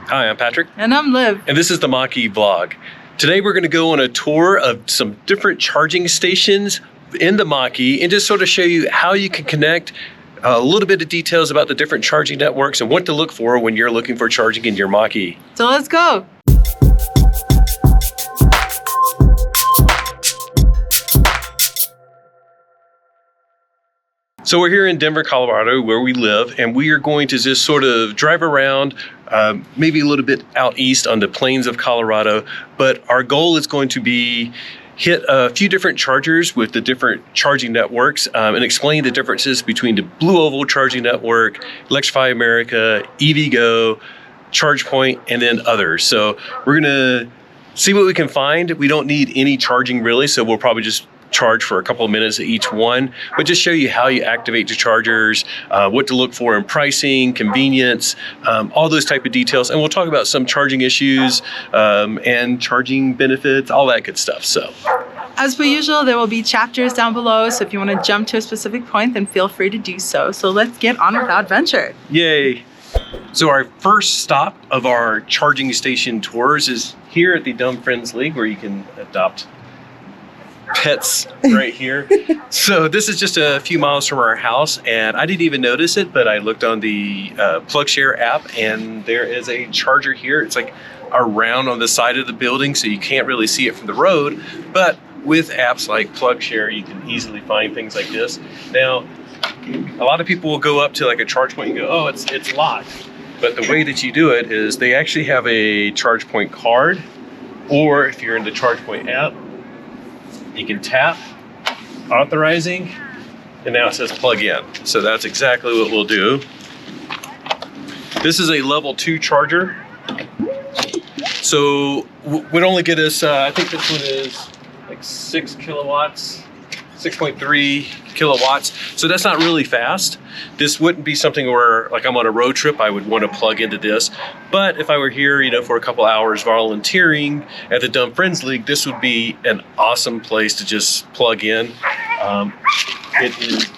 Hi, I'm Patrick. And I'm Liv. And this is the Mach-E vlog. Today we're going to go on a tour of some different charging stations in the Mach-E and just sort of show you how you can connect, a little bit of details about the different charging networks and what to look for when you're looking for charging in your Mach-E. So let's go. So we're here in Denver, Colorado, where we live, and we are going to just sort of drive around, maybe a little bit out east on the plains of Colorado. But our goal is going to be hit a few different chargers with the different charging networks and explain the differences between the Blue Oval charging network, Electrify America, EVGo, ChargePoint, and then others. So we're gonna see what we can find. We don't need any charging really, so we'll probably just charge for a couple of minutes at each one, but just show you how you activate the chargers, what to look for in pricing, convenience, all those type of details. And we'll talk about some charging issues and charging benefits, all that good stuff. So, as per usual, there will be chapters down below. So if you want to jump to a specific point, then feel free to do so. So let's get on with our adventure. Yay. So our first stop of our charging station tours is here at the Dumb Friends League, where you can adopt pets right here. So this is just a few miles from our house, and I didn't even notice it, but I looked on the PlugShare app, and there is a charger here. It's like around on the side of the building, so you can't really see it from the road, but with apps like PlugShare, you can easily find things like this. Now, a lot of people will go up to like a ChargePoint and go, oh, it's locked. But the way that you do it is they actually have a ChargePoint card, or if you're in the ChargePoint app, you can tap authorizing, and now it says plug in. So that's exactly what we'll do. This is a level 2 charger. So would only get us, I think this one is like 6 kilowatts, 6.3 kilowatts. So that's not really fast. This wouldn't be something where, like, I'm on a road trip, I would want to plug into this. But if I were here, you know, for a couple hours volunteering at the Dumb Friends League, this would be an awesome place to just plug in. It is,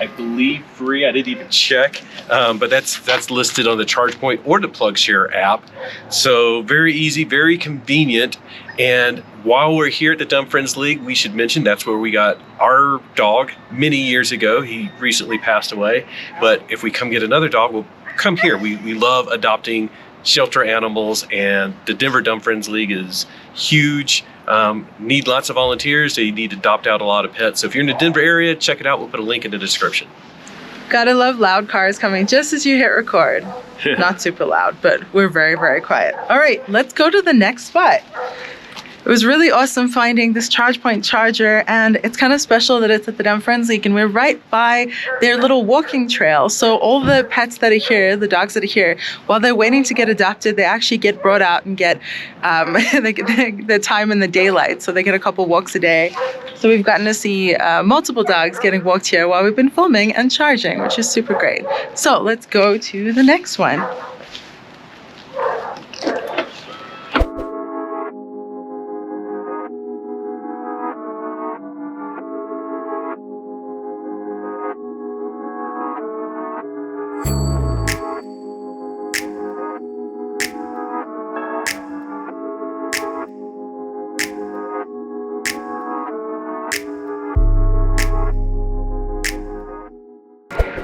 I believe, free. I didn't even check, but that's listed on the ChargePoint or the PlugShare app. So very easy, very convenient. And while we're here at the Dumb Friends League, we should mention that's where we got our dog many years ago. He recently passed away, but if we come get another dog, we'll come here. We love adopting shelter animals, and the Denver Dumb Friends League is huge. Need lots of volunteers. They need to adopt out a lot of pets. So if you're in the Denver area, check it out. We'll put a link in the description. Gotta love loud cars coming just as you hit record. Not super loud, but we're very, very quiet. All right, let's go to the next spot. It was really awesome finding this ChargePoint charger, and it's kind of special that it's at the Dumb Friends League, and we're right by their little walking trail. So all the pets that are here, the dogs that are here, while they're waiting to get adopted, they actually get brought out and get the time in the daylight. So they get a couple walks a day. So we've gotten to see multiple dogs getting walked here while we've been filming and charging, which is super great. So let's go to the next one.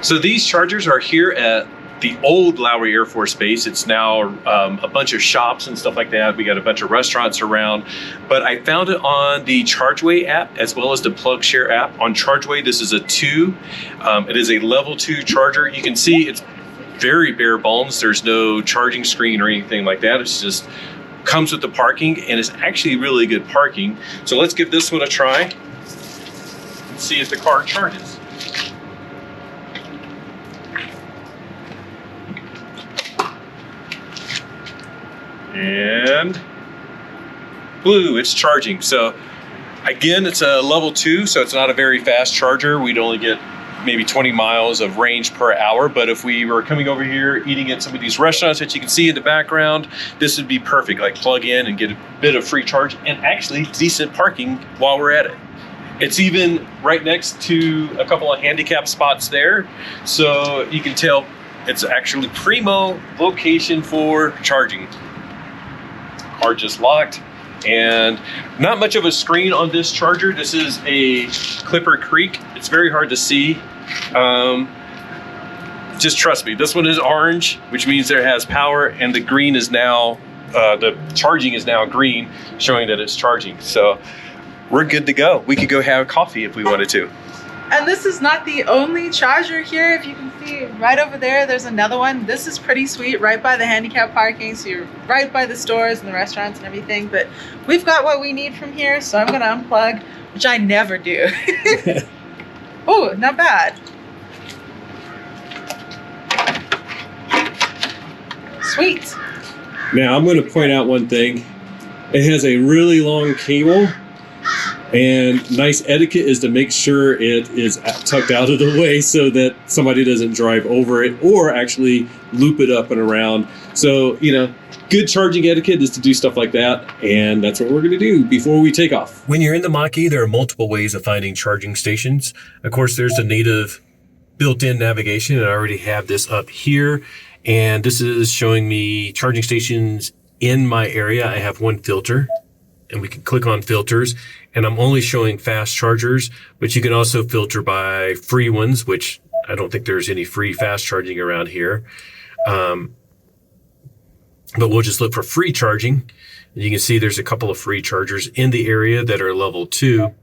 So these chargers are here at the old Lowry Air Force Base. It's now a bunch of shops and stuff like that. We got a bunch of restaurants around, but I found it on the Chargeway app as well as the PlugShare app. On Chargeway, this is a 2. It is a level 2 charger. You can see it's very bare bones. There's no charging screen or anything like that. It's just comes with the parking, and it's actually really good parking. So let's give this one a try and see if the car charges. And blue, it's charging. So again, it's a level 2, so it's not a very fast charger. We'd only get maybe 20 miles of range per hour. But if we were coming over here, eating at some of these restaurants that you can see in the background, this would be perfect. Like plug in and get a bit of free charge and actually decent parking while we're at it. It's even right next to a couple of handicap spots there. So you can tell It's actually primo location for charging. Car just locked, and not much of a screen on this charger. This is a Clipper Creek. It's very hard to see. Just trust me, this one is orange, which means it has power, and the green is now, the charging is now green, showing that it's charging. So we're good to go. We could go have coffee if we wanted to. And this is not the only charger here. If you can see right over there, there's another one. This is pretty sweet, right by the handicap parking. So you're right by the stores and the restaurants and everything. But we've got what we need from here. So I'm gonna unplug, which I never do. Oh, not bad. Sweet. Now I'm going to point out one thing. It has a really long cable, and nice etiquette is to make sure it is tucked out of the way so that somebody doesn't drive over it or actually loop it up and around. So, you know, good charging etiquette is to do stuff like that, and that's what we're going to do before we take off. When you're in the Mach-E, there are multiple ways of finding charging stations. Of course, there's the native built-in navigation, and I already have this up here. And this is showing me charging stations in my area. I have one filter, and we can click on filters, and I'm only showing fast chargers, but you can also filter by free ones, which I don't think there's any free fast charging around here. But we'll just look for free charging. And you can see there's a couple of free chargers in the area that are level 2.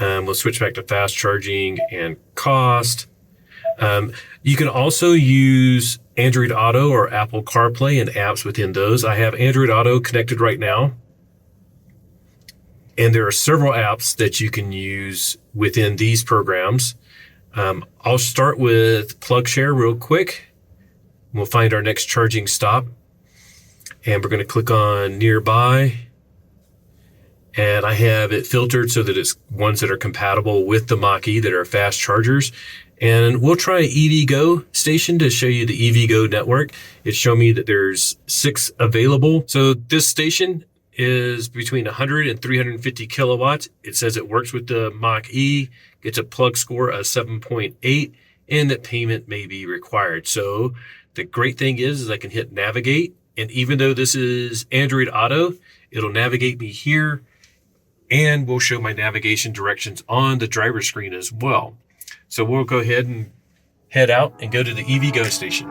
We'll switch back to fast charging and cost. You can also use Android Auto or Apple CarPlay and apps within those. I have Android Auto connected right now. And there are several apps that you can use within these programs. I'll start with PlugShare real quick. We'll find our next charging stop. And we're going to click on Nearby. And I have it filtered so that it's ones that are compatible with the Mach-E that are fast chargers. And we'll try EVGo station to show you the EVGo network. It showed me that there's 6 available. So this station is between 100 and 350 kilowatts. It says it works with the Mach-E, gets a plug score of 7.8, and that payment may be required. So the great thing is I can hit navigate. And even though this is Android Auto, it'll navigate me here, and will show my navigation directions on the driver screen as well. So we'll go ahead and head out and go to the EVGo station.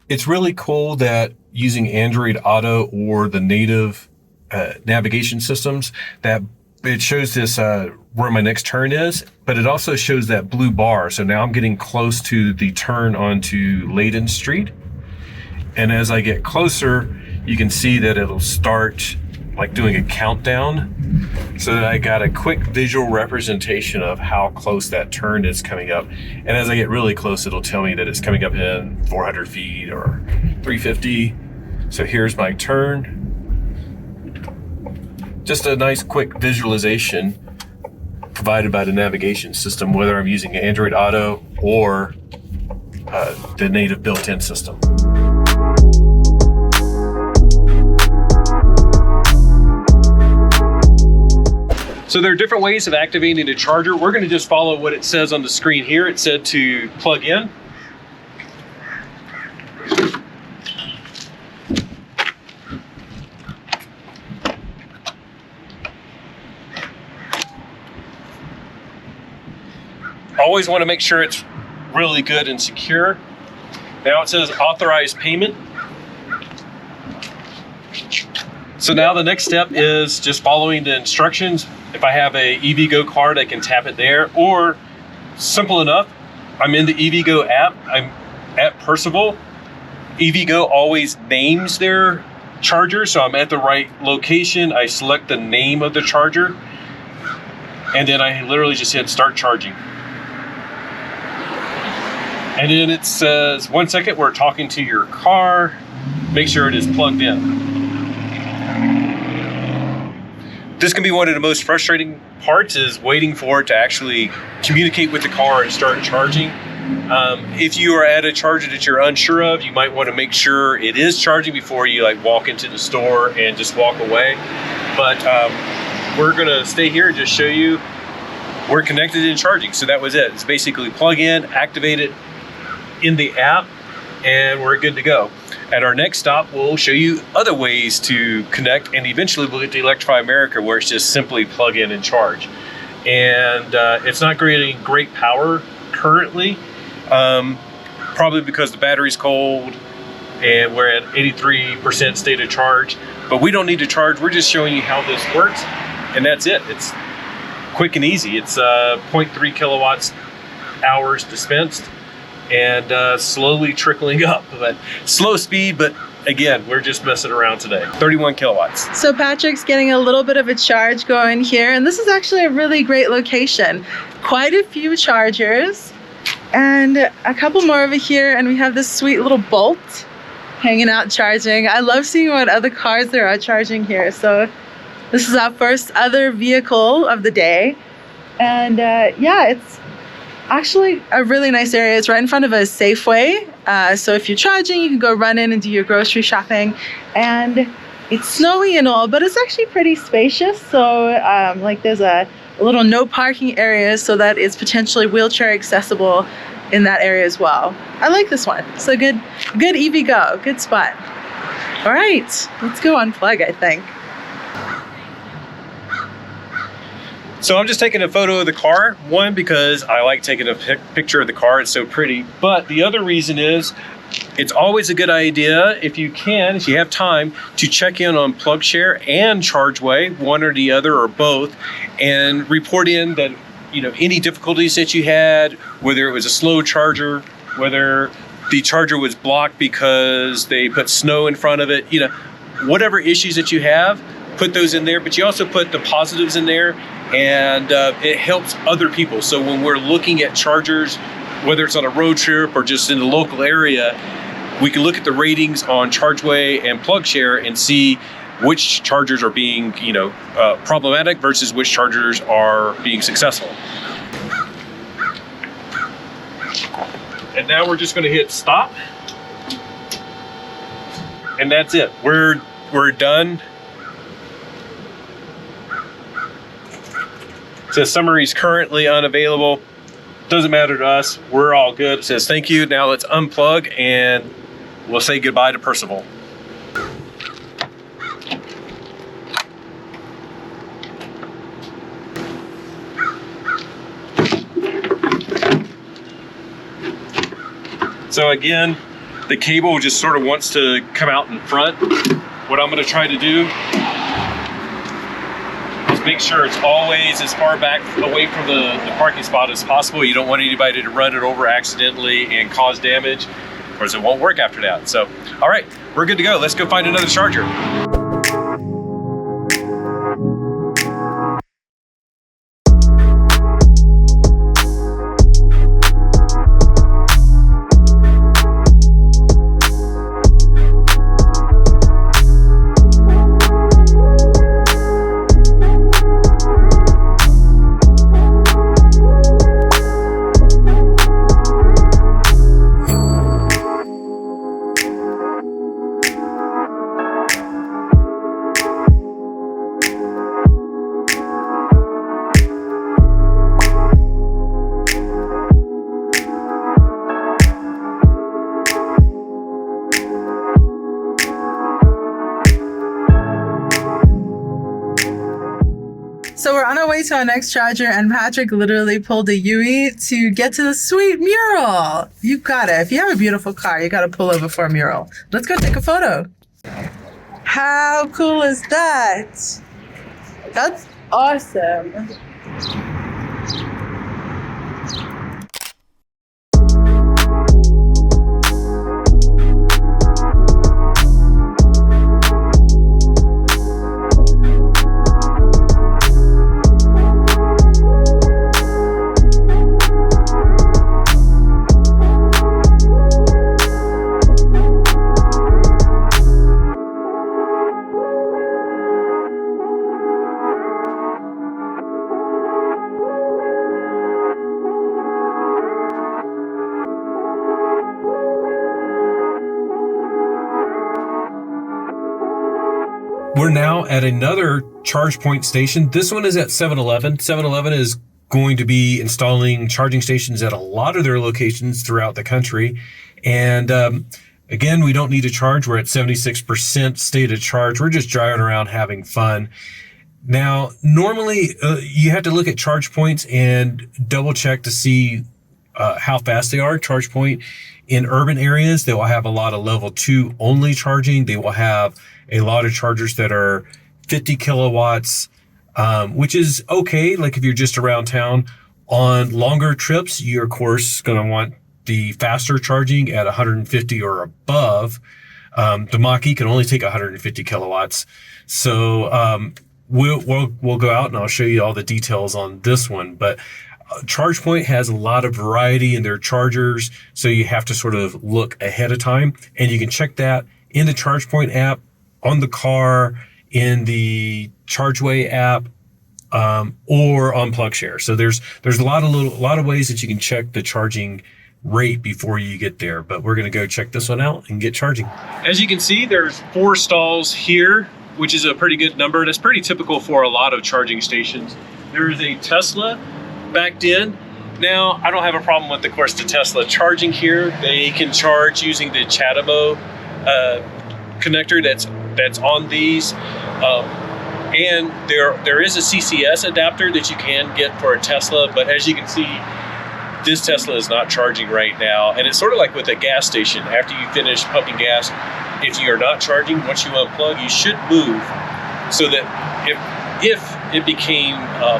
It's really cool that using Android Auto or the native navigation systems, that it shows this where my next turn is, but it also shows that blue bar. So now I'm getting close to the turn onto Layden Street. And as I get closer, you can see that it'll start like doing a countdown, so that I got a quick visual representation of how close that turn is coming up. And as I get really close, it'll tell me that it's coming up in 400 feet or 350. So here's my turn. Just a nice quick visualization provided by the navigation system, whether I'm using Android Auto or the native built-in system. So there are different ways of activating a charger. We're going to just follow what it says on the screen here. It said to plug in. Always want to make sure it's really good and secure. Now it says authorize payment. So now the next step is just following the instructions. If I have a EVGo card, I can tap it there, or simple enough, I'm in the EVGo app, I'm at Percival. EVGo always names their charger, so I'm at the right location. I select the name of the charger, and then I literally just hit start charging. And then it says, 1 second, we're talking to your car. Make sure it is plugged in. This can be one of the most frustrating parts is waiting for it to actually communicate with the car and start charging. If you are at a charger that you're unsure of, you might want to make sure it is charging before you like walk into the store and just walk away. But we're gonna stay here and just show you we're connected and charging. So that was it. It's basically plug in, activate it in the app, and we're good to go. At our next stop, we'll show you other ways to connect, and eventually we'll get to Electrify America, where it's just simply plug in and charge. And it's not getting great power currently, probably because the battery's cold and we're at 83% state of charge, but we don't need to charge. We're just showing you how this works, and that's it. It's quick and easy. It's 0.3 kilowatts hours dispensed, and slowly trickling up, but slow speed. But again, we're just messing around today. 31 kilowatts. So Patrick's getting a little bit of a charge going here, and this is actually a really great location. Quite a few chargers and a couple more over here, and we have this sweet little Bolt hanging out charging. I love seeing what other cars there are charging here. So this is our first other vehicle of the day, and yeah, it's actually a really nice area. It's right in front of a Safeway. So if you're charging, you can go run in and do your grocery shopping. And it's snowy and all, but it's actually pretty spacious. So like there's a little no parking area so that it's potentially wheelchair accessible in that area as well. I like this one. It's a good EVGo, good spot. All right, let's go unplug, I think. So I'm just taking a photo of the car, one, because I like taking a picture of the car, it's so pretty, but the other reason is it's always a good idea, if you can, if you have time, to check in on PlugShare and ChargeWay, one or the other or both, and report in that, you know, any difficulties that you had, whether it was a slow charger, whether the charger was blocked because they put snow in front of it, you know, whatever issues that you have, put those in there, but you also put the positives in there, and it helps other people. So when we're looking at chargers, whether it's on a road trip or just in the local area, we can look at the ratings on ChargeWay and PlugShare and see which chargers are being, you know, problematic versus which chargers are being successful. And now we're just going to hit stop, and that's it. We're done. It says summary is currently unavailable. Doesn't matter to us. We're all good. It says thank you. Now let's unplug and we'll say goodbye to Percival. So again, the cable just sort of wants to come out in front. What I'm going to try to do is make sure it's always as far back away from the parking spot as possible. You don't want anybody to run it over accidentally and cause damage, or it won't work after that. So, all right, we're good to go. Let's go find another charger. So we're on our way to our next charger, and Patrick literally pulled a Yui to get to the sweet mural. You got it. If you have a beautiful car, you got to pull over for a mural. Let's go take a photo. How cool is that? That's awesome. We're now at another ChargePoint station. This one is at 7-Eleven. 7-Eleven is going to be installing charging stations at a lot of their locations throughout the country. And again, we don't need to charge. We're at 76% state of charge. We're just driving around having fun. Now, normally you have to look at charge points and double check to see how fast they are. ChargePoint in urban areas, they will have a lot of level 2 only charging. They will have a lot of chargers that are 50 kilowatts, which is okay. Like if you're just around town. On longer trips, you're of course going to want the faster charging at 150 or above. The Mach-E can only take 150 kilowatts. So we'll go out and I'll show you all the details on this one. But ChargePoint has a lot of variety in their chargers, so you have to sort of look ahead of time. And you can check that in the ChargePoint app, on the car, in the Chargeway app, or on PlugShare. So there's a lot of ways that you can check the charging rate before you get there. But we're going to go check this one out and get charging. As you can see, there's 4 stalls here, which is a pretty good number. That's pretty typical for a lot of charging stations. There is a Tesla backed in. Now, I don't have a problem with, of course, the Tesla charging here. They can charge using the ChargePoint connector that's on these. And there is a CCS adapter that you can get for a Tesla, but as you can see, this Tesla is not charging right now. And it's sort of like with a gas station. After you finish pumping gas, if you are not charging, once you unplug, you should move so that if it became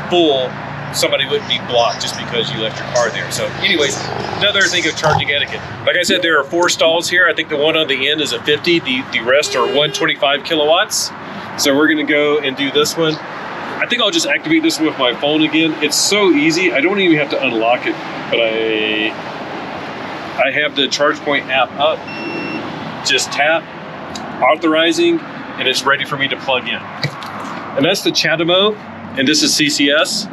full, somebody wouldn't be blocked just because you left your car there. So anyways, another thing of charging etiquette. Like I said, there are 4 stalls here. I think the one on the end is a 50. The rest are 125 kilowatts. So we're gonna go and do this one. I think I'll just activate this with my phone again. It's so easy. I don't even have to unlock it, but I have the ChargePoint app up. Just tap, authorizing, and it's ready for me to plug in. And that's the ChargePoint, and this is CCS.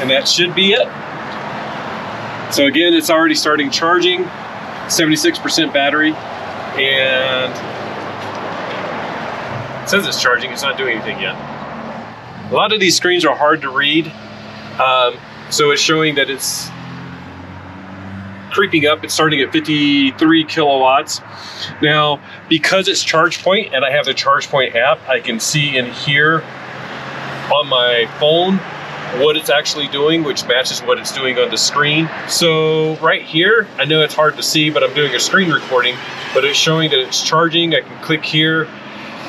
And that should be it. So again, it's already starting charging, 76% battery, and it says it's charging, it's not doing anything yet. A lot of these screens are hard to read, so it's showing that it's creeping up. It's starting at 53 kilowatts. Now, because it's ChargePoint and I have the ChargePoint app, I can see in here on my phone what it's actually doing, which matches what it's doing on the screen. So right here, I know it's hard to see, but I'm doing a screen recording, but it's showing that it's charging. I can click here.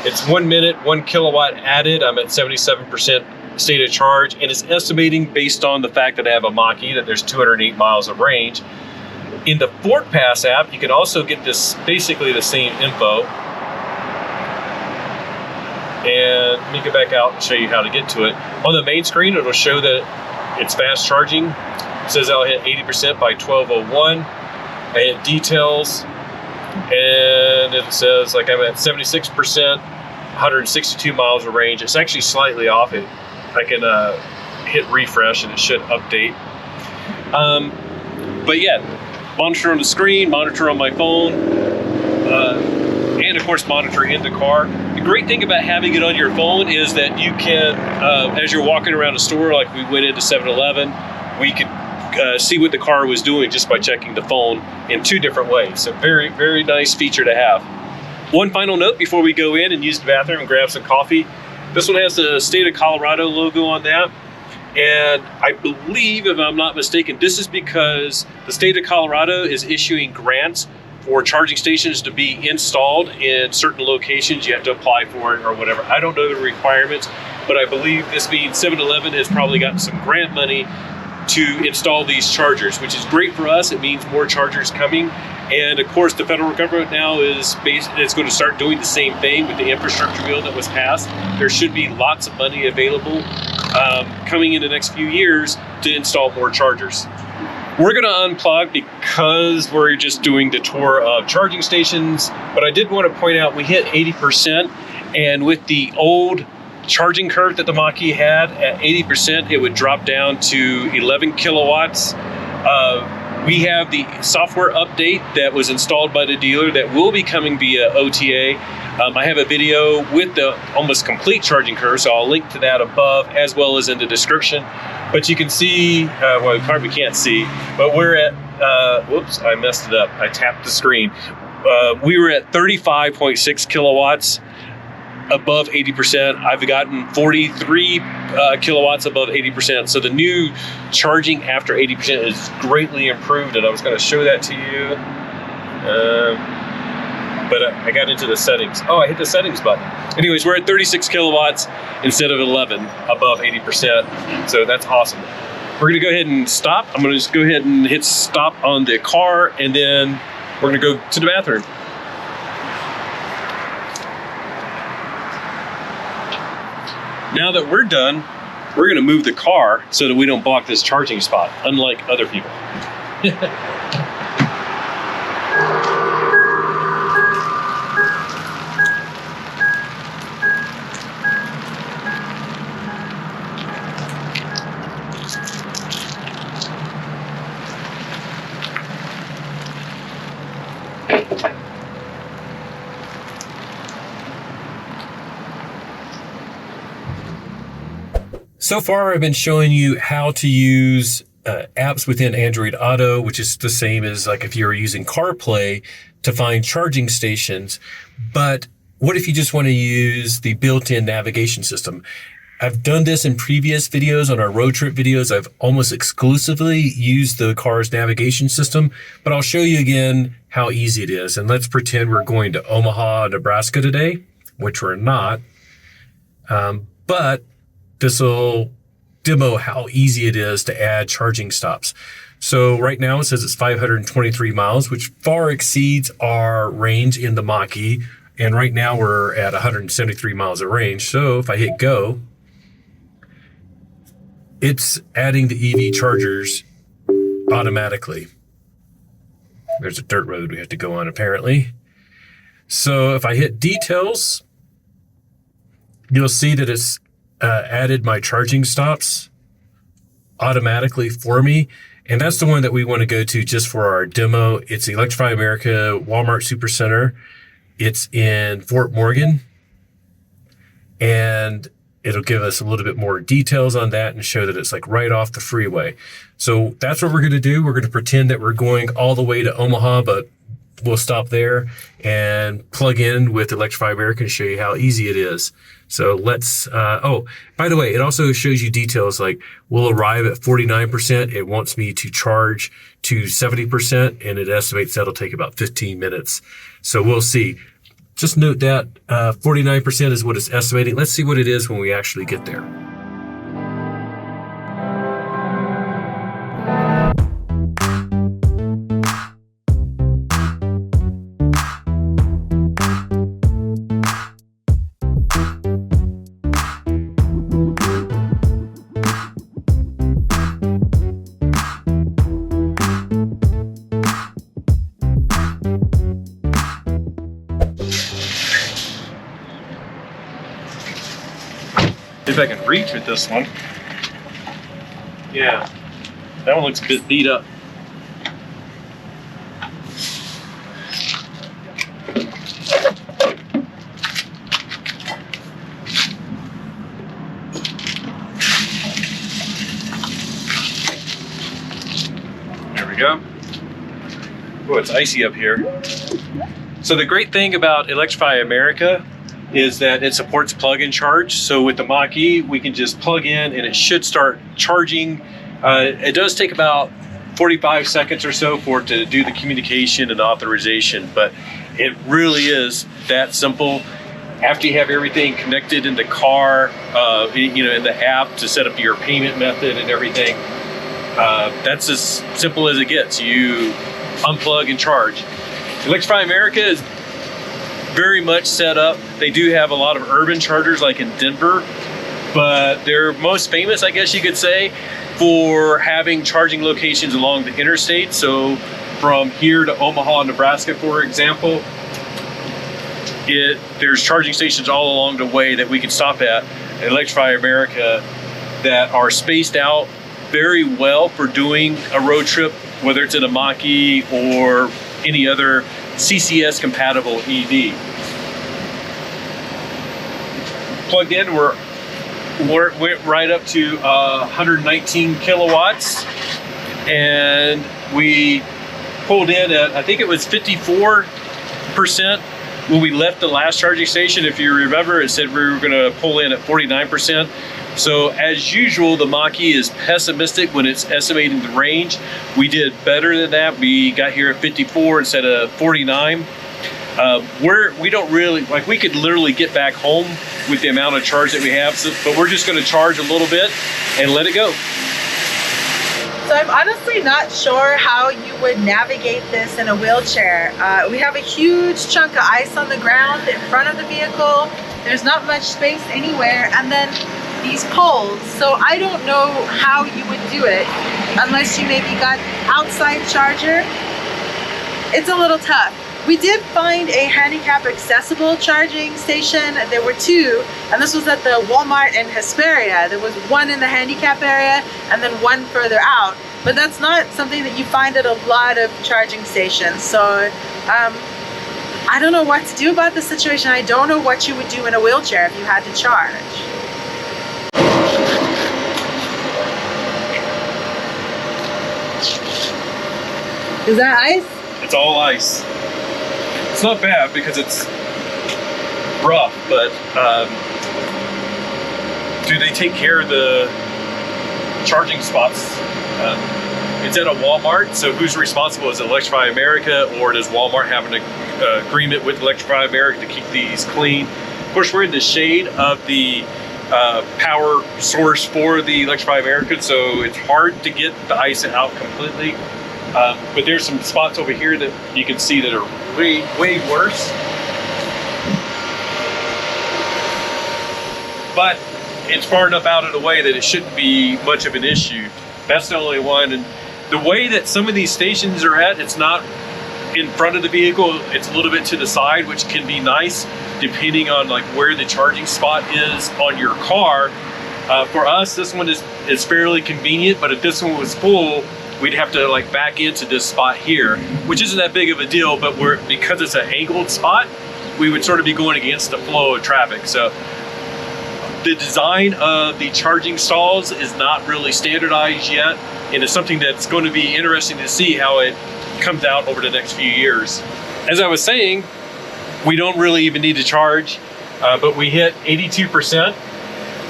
It's 1 minute, 1 kilowatt added. I'm at 77% state of charge, and it's estimating based on the fact that I have a Mach-E that there's 208 miles of range. In the ForkPass app, you can also get this, basically the same info. And let me get back out and show you how to get to it. On the main screen, it'll show that it's fast charging. It says I'll hit 80% by 12:01. I hit details, and it says like I'm at 76%, 162 miles of range. It's actually slightly off. I can hit refresh and it should update. But yeah, monitor on the screen, monitor on my phone, and of course monitor in the car. The great thing about having it on your phone is that you can, as you're walking around a store, like we went into 7-Eleven, we could see what the car was doing just by checking the phone in 2 different ways. So very, very nice feature to have. One final note before we go in and use the bathroom and grab some coffee. This one has the state of Colorado logo on that. And I believe, if I'm not mistaken, this is because the state of Colorado is issuing grants for charging stations to be installed in certain locations. You have to apply for it or whatever. I don't know the requirements, but I believe this means 7-Eleven has probably gotten some grant money to install these chargers, which is great for us. It means more chargers coming. And of course, the federal government now is going to start doing the same thing with the infrastructure bill that was passed. There should be lots of money available coming in the next few years to install more chargers. We're going to unplug because we're just doing the tour of charging stations, but I did want to point out we hit 80%, And with the old charging curve that the Mach-E had at 80%, it would drop down to 11 kilowatts. We have the software update that was installed by the dealer that will be coming via OTA. I have a video with the almost complete charging curve, so I'll link to that above as well as in the description. But you can see, well, you probably can't see, but we're at, whoops, I messed it up. I tapped the screen. We were at 35.6 kilowatts above 80%. I've gotten 43 kilowatts above 80%. So the new charging after 80% is greatly improved, and I was going to show that to you. But I got into the settings. Oh, I hit the settings button. Anyways, we're at 36 kilowatts instead of 11 above 80%. So that's awesome. We're gonna go ahead and stop. I'm gonna just go ahead and hit stop on the car, and then we're gonna go to the bathroom. Now that we're done, we're gonna move the car so that we don't block this charging spot, unlike other people. So far, I've been showing you how to use apps within Android Auto, which is the same as like if you were using CarPlay to find charging stations. But what if you just want to use the built-in navigation system? I've done this in previous videos on our road trip videos. I've almost exclusively used the car's navigation system, but I'll show you again how easy it is. And let's pretend we're going to Omaha, Nebraska today, which we're not. But this will demo how easy it is to add charging stops. So right now it says it's 523 miles, which far exceeds our range in the Mach-E. And right now we're at 173 miles of range. So if I hit go, it's adding the EV chargers automatically. There's a dirt road we have to go on apparently. So if I hit details, you'll see that it's added my charging stops automatically for me. And that's the one that we want to go to just for our demo. It's Electrify America Walmart Supercenter. It's in Fort Morgan. And it'll give us a little bit more details on that and show that it's like right off the freeway. So that's what we're going to do. We're going to pretend that we're going all the way to Omaha, but we'll stop there and plug in with Electrify America and show you how easy it is. So let's, oh, by the way, it also shows you details like we'll arrive at 49%. It wants me to charge to 70%, and it estimates that'll take about 15 minutes. So we'll see. Just note that 49% is what it's estimating. Let's see what it is when we actually get there. See if I can reach with this one. Yeah, that one looks a bit beat up. There we go. Oh, it's icy up here. So the great thing about Electrify America is that it supports plug and charge. So with the Mach-E, we can just plug in and it should start charging. It does take about 45 seconds or so for it to do the communication and authorization, but it really is that simple. After you have everything connected in the car, you know, in the app to set up your payment method and everything, that's as simple as it gets. You unplug and charge. Electrify America is very much set up. They do have a lot of urban chargers like in Denver, but they're most famous, I guess you could say, for having charging locations along the interstate. So from here to Omaha, Nebraska, for example, there's charging stations all along the way that we can stop at Electrify America that are spaced out very well for doing a road trip, whether it's in a Mach-E or any other CCS compatible EV. Plugged in, went right up to 119 kilowatts, and we pulled in at, I think it was 54% when we left the last charging station. If you remember, it said we were going to pull in at 49%. So as usual, the Mach-E is pessimistic when it's estimating the range. We did better than that. We got here at 54 instead of 49. We don't really, like, we could literally get back home with the amount of charge that we have, but we're just going to charge a little bit and let it go. So I'm honestly not sure how you would navigate this in a wheelchair. We have a huge chunk of ice on the ground in front of the vehicle. There's not much space anywhere, and then these poles. So I don't know how you would do it unless you maybe got outside charger. It's a little tough. We did find a handicap accessible charging station. There were two, and this was at the Walmart in Hesperia. There was one in the handicap area and then one further out. But that's not something that you find at a lot of charging stations. So I don't know what to do about the situation. I don't know what you would do in a wheelchair if you had to charge. Is that ice? It's all ice. It's not bad because it's rough, but do they take care of the charging spots? It's at a Walmart, so who's responsible? Is it Electrify America, or does Walmart have an agreement with Electrify America to keep these clean? Of course, we're in the shade of the power source for the Electrify America, so it's hard to get the ice out completely. But there's some spots over here that you can see that are way, way worse. But it's far enough out of the way that it shouldn't be much of an issue. That's the only one. And the way that some of these stations are at, it's not in front of the vehicle, it's a little bit to the side, which can be nice depending on like where the charging spot is on your car. For us, this one is fairly convenient, but if this one was full, we'd have to like back into this spot here, which isn't that big of a deal, but because it's an angled spot, we would sort of be going against the flow of traffic. So the design of the charging stalls is not really standardized yet, and it's something that's going to be interesting to see how it comes out over the next few years. As I was saying, we don't really even need to charge, but we hit 82%.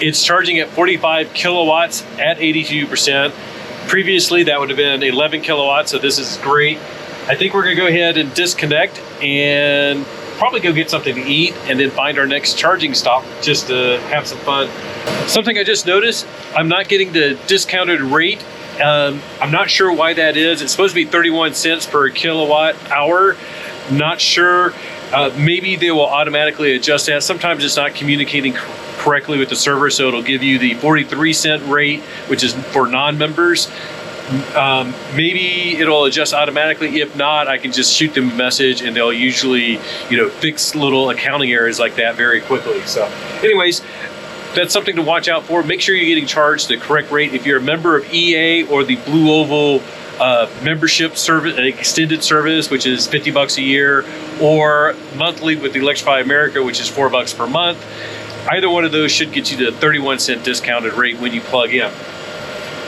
It's charging at 45 kilowatts at 82%. Previously, that would have been 11 kilowatts, so this is great. I think we're gonna go ahead and disconnect and probably go get something to eat and then find our next charging stop just to have some fun. Something I just noticed, I'm not getting the discounted rate. I'm not sure why that is. It's supposed to be 31 cents per kilowatt hour. Not sure. Maybe they will automatically adjust that. Sometimes it's not communicating correctly with the server, so it'll give you the 43-cent rate, which is for non-members. Maybe it'll adjust automatically. If not, I can just shoot them a message and they'll usually, fix little accounting errors like that very quickly. So anyways, that's something to watch out for. Make sure you're getting charged the correct rate. If you're a member of EA or the Blue Oval membership service, extended service, which is $50 a year, or monthly with the Electrify America, which is $4 per month, either one of those should get you the 31-cent discounted rate when you plug in.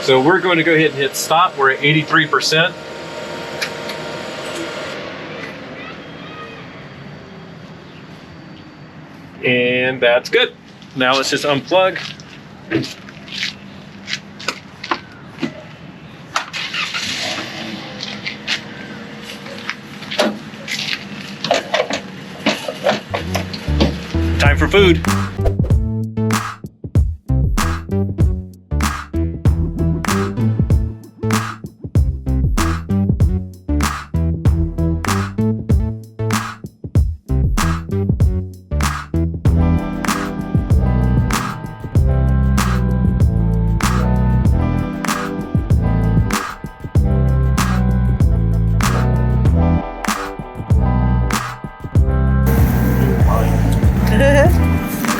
So we're going to go ahead and hit stop. We're at 83%. And that's good. Now let's just unplug. Time for food.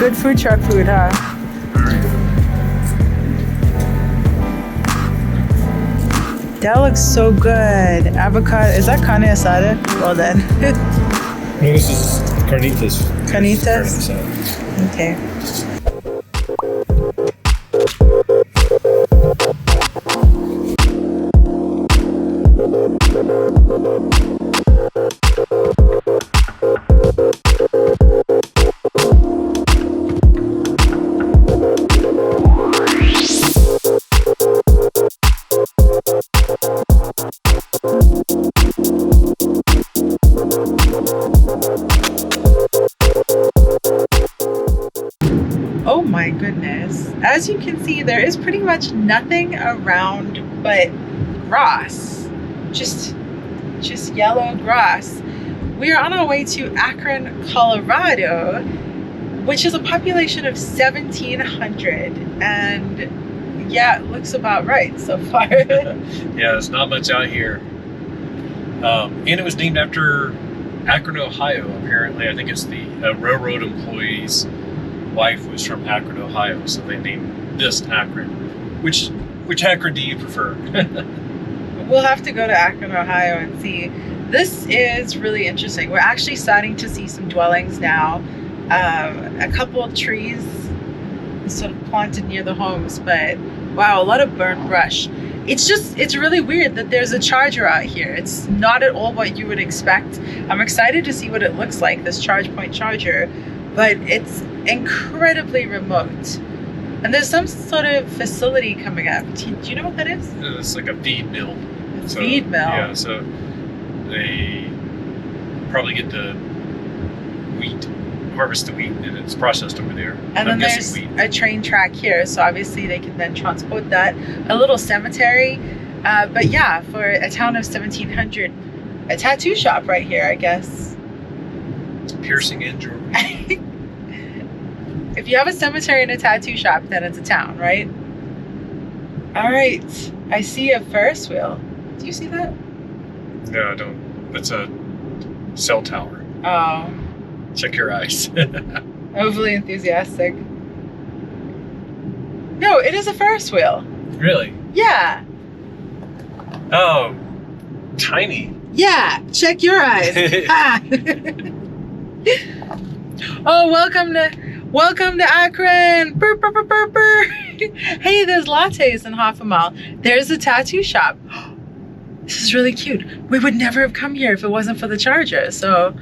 Good food truck food, huh? That looks so good. Avocado. Is that carne asada? Well then. No, this is carnitas. Carnitas? Okay. Oh my goodness. As you can see, there is pretty much nothing around but grass. Just yellow grass. We are on our way to Akron, Colorado, which is a population of 1,700. And yeah, it looks about right so far. Yeah, there's not much out here. And it was named after Akron, Ohio, apparently. I think it's the railroad employee's wife was from Akron, Ohio, so they named this Akron. Which Akron do you prefer? We'll have to go to Akron, Ohio and see. This is really interesting. We're actually starting to see some dwellings now. A couple of trees sort of planted near the homes, but wow, a lot of burnt brush. It's really weird that there's a charger out here. It's not at all what you would expect. I'm excited to see what it looks like, this ChargePoint charger, but it's incredibly remote. And there's some sort of facility coming up. Do you know what that is? It's like a feed mill. Feed mill. Yeah, so they probably get the wheat, harvest the wheat, and it's processed over there. And then there's a train track here, so obviously they can then transport that. A little cemetery, but yeah, for a town of 1,700, a tattoo shop right here, I guess. Piercing and jewelry. If you have a cemetery and a tattoo shop, then it's a town, right? All right, I see a Ferris wheel. Do you see that? No, I don't. That's a cell tower. Oh. Check your eyes. Overly enthusiastic. No, it is a Ferris wheel. Really? Yeah. Oh, tiny. Yeah, check your eyes. Oh, welcome to Akron. Burr, burr, burr, burr, burr. Hey, there's lattes in half a mile. There's a tattoo shop. This is really cute. We would never have come here if it wasn't for the charger. So,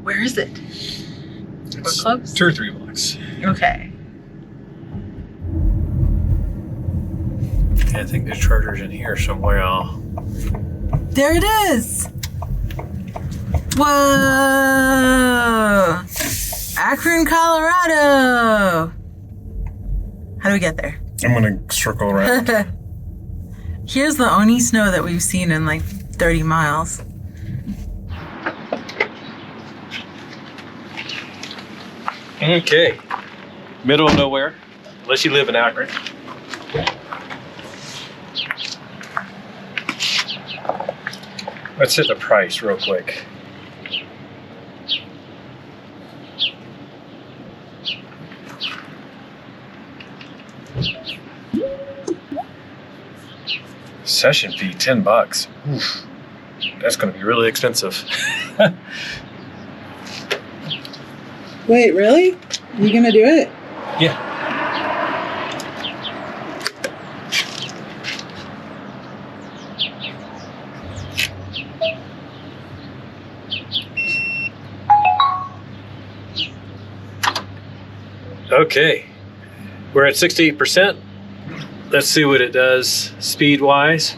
where is it? We're close. 2 or 3 blocks. Okay. Yeah, I think the charger's in here somewhere. There it is. Whoa! Akron, Colorado. How do we get there? I'm gonna circle around. Here's the only snow that we've seen in like 30 miles. Okay. Middle of nowhere, unless you live in Akron. Let's hit the price real quick. Session fee, $10. Oof. That's going to be really expensive. Wait, really? You gonna do it? Yeah. Okay. We're at 68%. Let's see what it does speed-wise.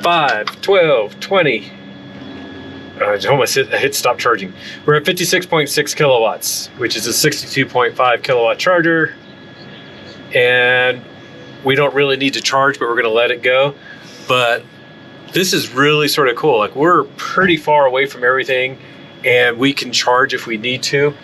5, 12, 20. I almost hit stop charging. We're at 56.6 kilowatts, which is a 62.5 kilowatt charger. And we don't really need to charge, but we're going to let it go. But this is really sort of cool. Like, we're pretty far away from everything, and we can charge if we need to.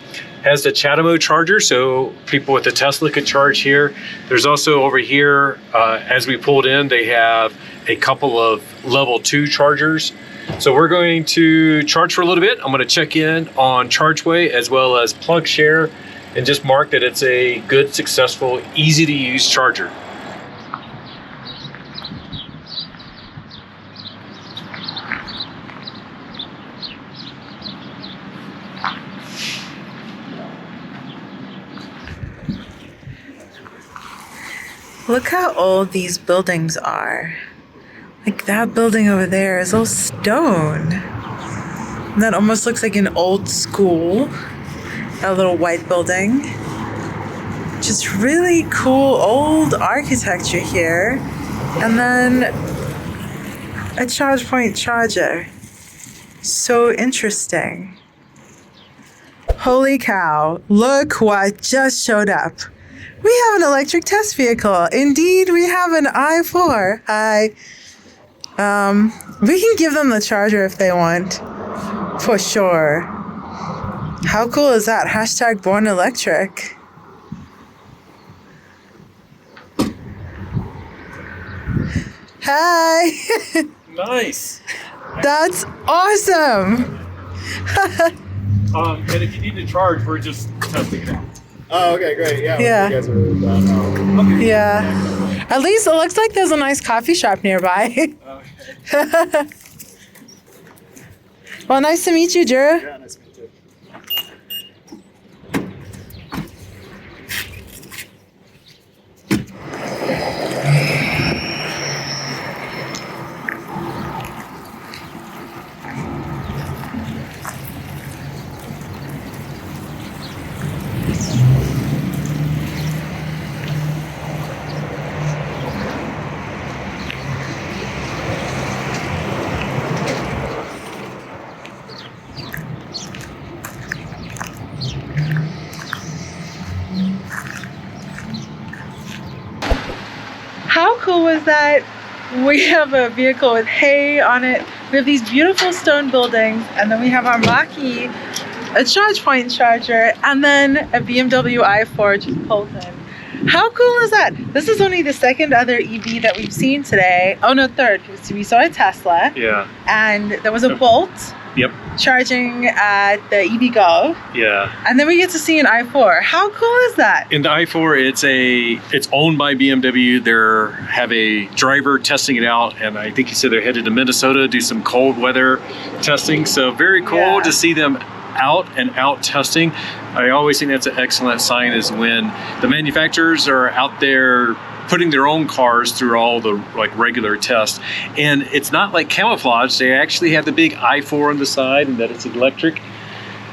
Has the CHAdeMO charger, so people with the Tesla could charge here. There's also over here, as we pulled in, they have a couple of level 2 chargers So we're going to charge for a little bit. I'm going to check in on ChargePoint as well as PlugShare and just mark that it's a good, successful, easy to use charger. Look how old these buildings are. Like that building over there is all stone. And that almost looks like an old school. That little white building. Just really cool old architecture here. And then a ChargePoint charger. So interesting. Holy cow, look what just showed up. We have an electric test vehicle. Indeed, we have an i4. We can give them the charger if they want. For sure. How cool is that? Hashtag born electric. Hi. Nice. That's awesome. And if you need to charge, we're just testing it out. Oh, okay, great. Yeah. Yeah. You guys are done. Okay. Yeah. At least it looks like there's a nice coffee shop nearby. Okay. Well, nice to meet you, Drew. Yeah, nice to meet you. How cool was that? We have a vehicle with hay on it. We have these beautiful stone buildings, and then we have our Mach-E, a ChargePoint charger, and then a BMW i4 just pulls in. How cool is that? This is only the second other EV that we've seen today. Oh no, third, because we saw a Tesla. Yeah. And there was a Bolt Yep. charging at the EVGo. Yeah. And then we get to see an i4. How cool is that? In the i4, it's owned by BMW. They have a driver testing it out, and I think he said they're headed to Minnesota to do some cold weather testing. So very cool Yeah. to see them out and out testing. I always think that's an excellent sign is when the manufacturers are out there putting their own cars through all the like regular tests. And it's not like camouflage. They actually have the big i4 on the side and that it's electric.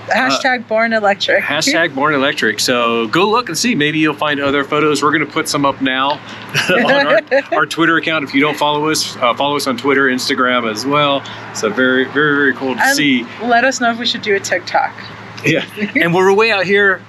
Hashtag born electric. Hashtag born electric. So go look and see. Maybe you'll find other photos. We're going to put some up now on our Twitter account. If you don't follow us on Twitter, Instagram as well. So very, very, very cool to And see. let us know if we should do a TikTok. Yeah. And we're way out here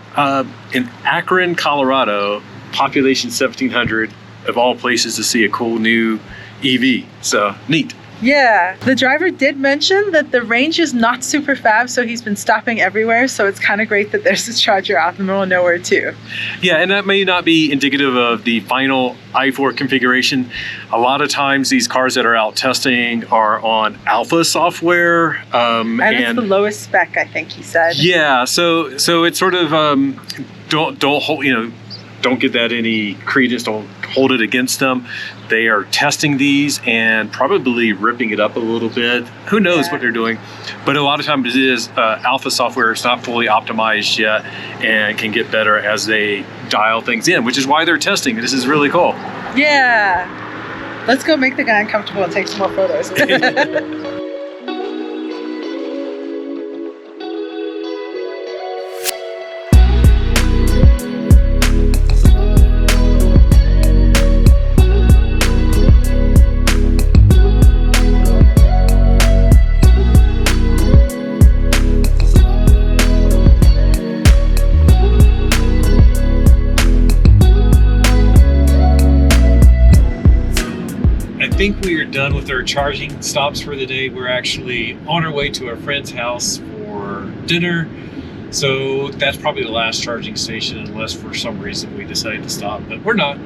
in Akron, Colorado, population 1,700, of all places to see a cool new EV. So neat. Yeah, the driver did mention that the range is not super fast, so he's been stopping everywhere. So it's kind of great that there's this charger out in the middle of nowhere too. Yeah, and that may not be indicative of the final i4 configuration. A lot of times these cars that are out testing are on alpha software. And it's the lowest spec, I think he said. Yeah, so it's sort of don't hold, don't give that any credence. Don't hold it against them. They are testing these and probably ripping it up a little bit. Who knows what they're doing? But a lot of times it is alpha software. It's not fully optimized yet and can get better as they dial things in, which is why they're testing. This is really cool. Yeah. Let's go make the guy uncomfortable and take some more photos. I think we are done with our charging stops for the day. We're actually on our way to our friend's house for dinner. So that's probably the last charging station unless for some reason we decide to stop, but we're not.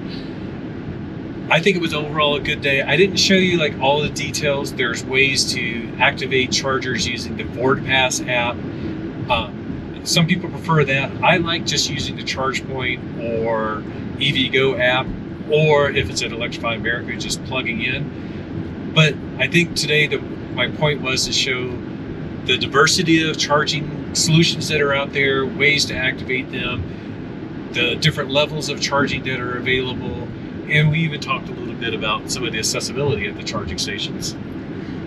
I think it was overall a good day. I didn't show you like all the details. There's ways to activate chargers using the Ford Pass app. Some people prefer that. I like just using the ChargePoint or EVGo app, or if it's at Electrify America, just plugging in. But I think today my point was to show the diversity of charging solutions that are out there, ways to activate them, the different levels of charging that are available, and we even talked a little bit about some of the accessibility at the charging stations.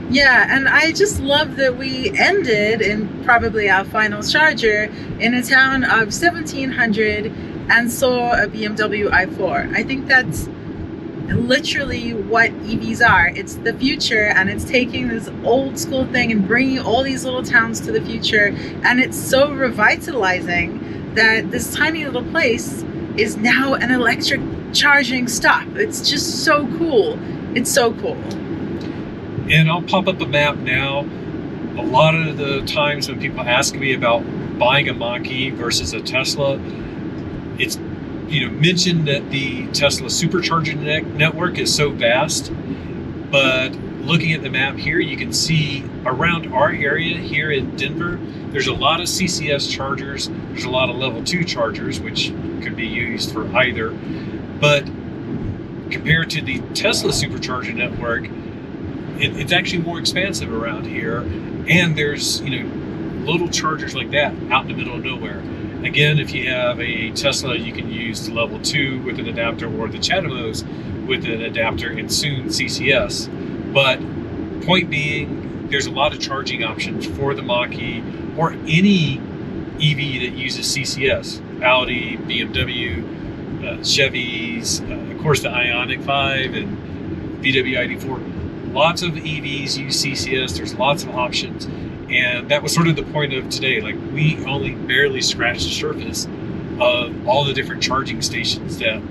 Yeah, and I just love that we ended in probably our final charger in a town of 1,700 and saw a BMW i4. I think that's literally what EVs are. It's the future, and it's taking this old school thing and bringing all these little towns to the future, and it's so revitalizing that this tiny little place is now an electric charging stop. It's just so cool. It's so cool. And I'll pop up a map now. A lot of the times when people ask me about buying a Mach-E versus a Tesla, it's mentioned that the Tesla supercharger network is so vast, but looking at the map here, you can see around our area here in Denver, there's a lot of CCS chargers. There's a lot of level 2 chargers, which could be used for either. But compared to the Tesla supercharger network, it's actually more expansive around here, and there's little chargers like that out in the middle of nowhere. Again, if you have a Tesla, you can use the level 2 with an adapter, or the CHAdeMOs with an adapter, and soon CCS. But point being, there's a lot of charging options for the Mach-E or any EV that uses CCS. Audi, BMW, Chevys, of course the Ioniq 5 and VW ID4. Lots of EVs use CCS. There's lots of options. And that was sort of the point of today. Like, we only barely scratched the surface of all the different charging stations that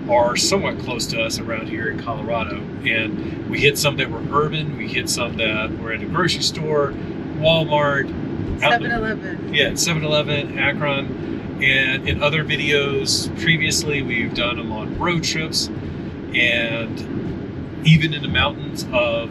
are somewhat close to us around here in Colorado. And we hit some that were urban. We hit some that were at a grocery store, Walmart, 7-Eleven. Yeah, 7-Eleven, Akron. And in other videos previously, we've done them on road trips, and even in the mountains of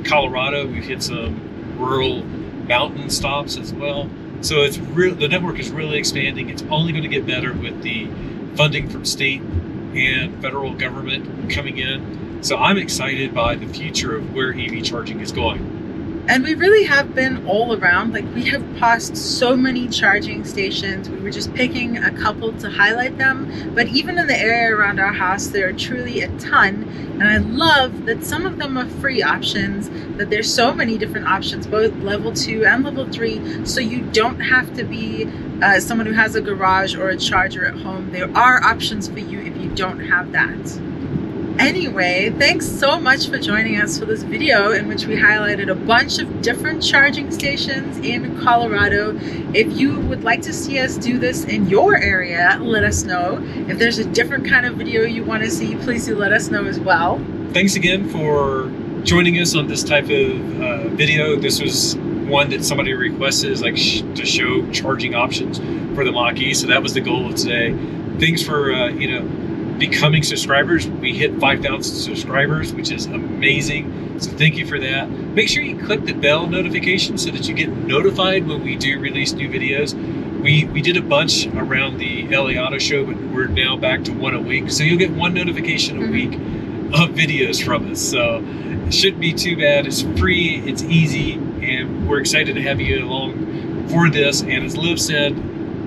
Colorado, we've hit some rural mountain stops as well. So it's the network is really expanding. It's only going to get better with the funding from state and federal government coming in. So I'm excited by the future of where EV charging is going. And we really have been all around. Like, we have passed so many charging stations. We were just picking a couple to highlight them. But even in the area around our house, there are truly a ton. And I love that some of them are free options, that there's so many different options, both level 2 and level 3. So you don't have to be someone who has a garage or a charger at home. There are options for you if you don't have that. Anyway, thanks so much for joining us for this video in which we highlighted a bunch of different charging stations in Colorado. If you would like to see us do this in your area, let us know. If there's a different kind of video you want to see, please do let us know as well. Thanks again for joining us on this type of video. This was one that somebody requested, is like to show charging options for the Mach-E. So that was the goal of today. Thanks for becoming subscribers. We hit 5,000 subscribers, which is amazing. So thank you for that. Make sure you click the bell notification so that you get notified when we do release new videos. We did a bunch around the LA Auto Show, but we're now back to one a week. So you'll get one notification a week of videos from us. So it shouldn't be too bad. It's free, it's easy, and we're excited to have you along for this. And as Liv said,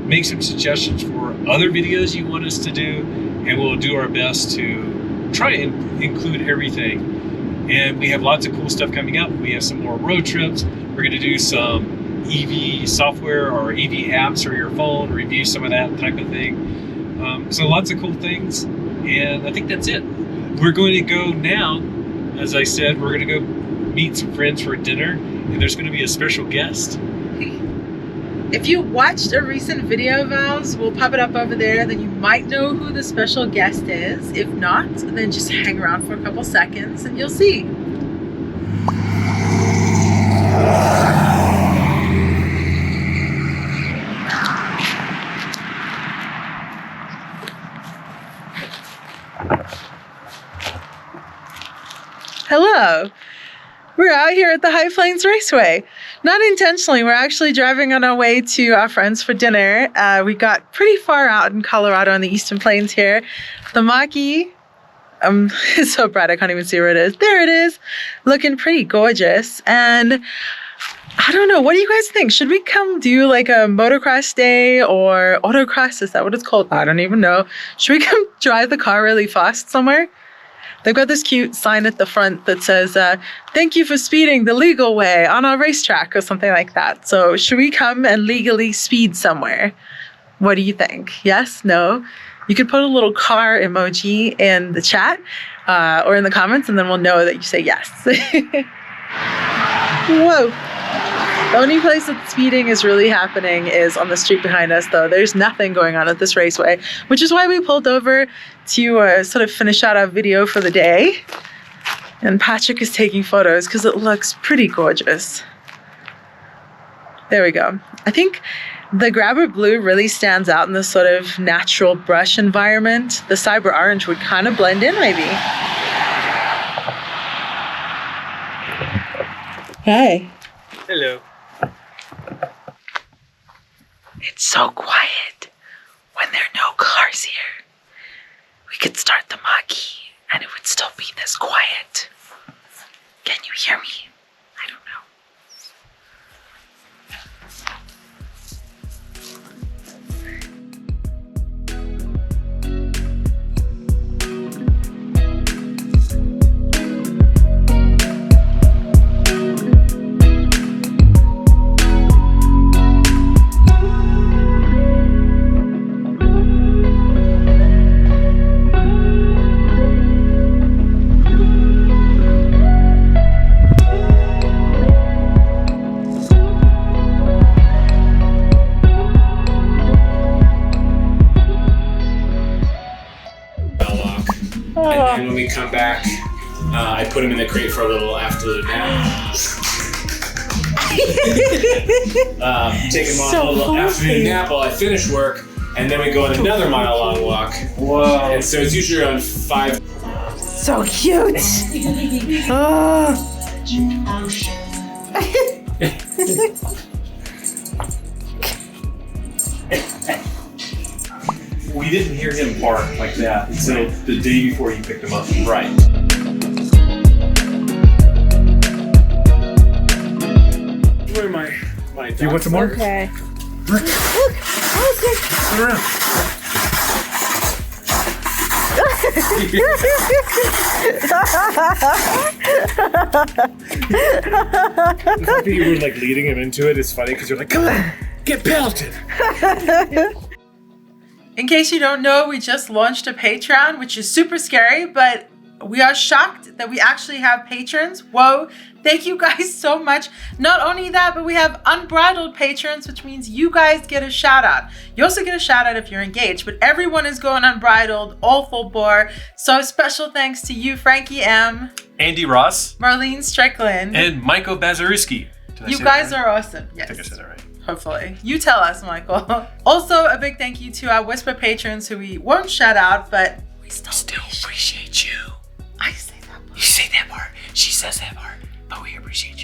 make some suggestions for other videos you want us to do, and we'll do our best to try and include everything. And we have lots of cool stuff coming up. We have some more road trips. We're going to do some EV software or EV apps for your phone, review some of that type of thing. So lots of cool things. And I think that's it. We're going to go now, as I said, we're going to go meet some friends for dinner, and there's going to be a special guest. If you watched a recent video of ours, we'll pop it up over there, then you might know who the special guest is. If not, then just hang around for a couple seconds and you'll see. video. We're out here at the High Plains Raceway. Not intentionally, we're actually driving on our way to our friends for dinner. We got pretty far out in Colorado on the Eastern Plains here. The Mach-E, it's so bright I can't even see where it is. There it is, looking pretty gorgeous. And I don't know, what do you guys think? Should we come do like a motocross day or autocross? Is that what it's called? I don't even know. Should we come drive the car really fast somewhere? They've got this cute sign at the front that says, thank you for speeding the legal way on our racetrack or something like that. So should we come and legally speed somewhere? What do you think? Yes? No? You could put a little car emoji in the chat or in the comments, and then we'll know that you say yes. Whoa. The only place that speeding is really happening is on the street behind us, though. There's nothing going on at this raceway, which is why we pulled over to sort of finish out our video for the day. And Patrick is taking photos because it looks pretty gorgeous. There we go. I think the Grabber Blue really stands out in this sort of natural brush environment. The Cyber Orange would kind of blend in, maybe. Hey. Hello. It's so quiet when there are no cars here. We could start the Mach-E and it would still be this quiet. Can you hear me? I don't know. And when we come back, I put him in the crate for a little afternoon nap. Take him on a little afternoon nap while I finish work, and then we go on another mile-long walk. Whoa. And so it's usually around 5. So cute. Oh. We didn't hear him bark like that until the day before you picked him up. Right. Where my Do you want some more? Okay. Look. Turn around. The fact that you were like leading him into it is funny because you're like, come on, get pelted. In case you don't know, we just launched a Patreon, which is super scary, but we are shocked that we actually have patrons. Whoa, thank you guys so much. Not only that, but we have unbridled patrons, which means you guys get a shout out. You also get a shout out if you're engaged, but everyone is going unbridled, all full bore. So special thanks to you, Frankie M, Andy Ross, Marlene Strickland, and Michael Bazariski. you guys are awesome. Yes. I think I said that right. Hopefully. You tell us, Michael. Also, a big thank you to our Whisper patrons who we won't shout out, but we still appreciate you. I say that part. You say that part. She says that part. But we appreciate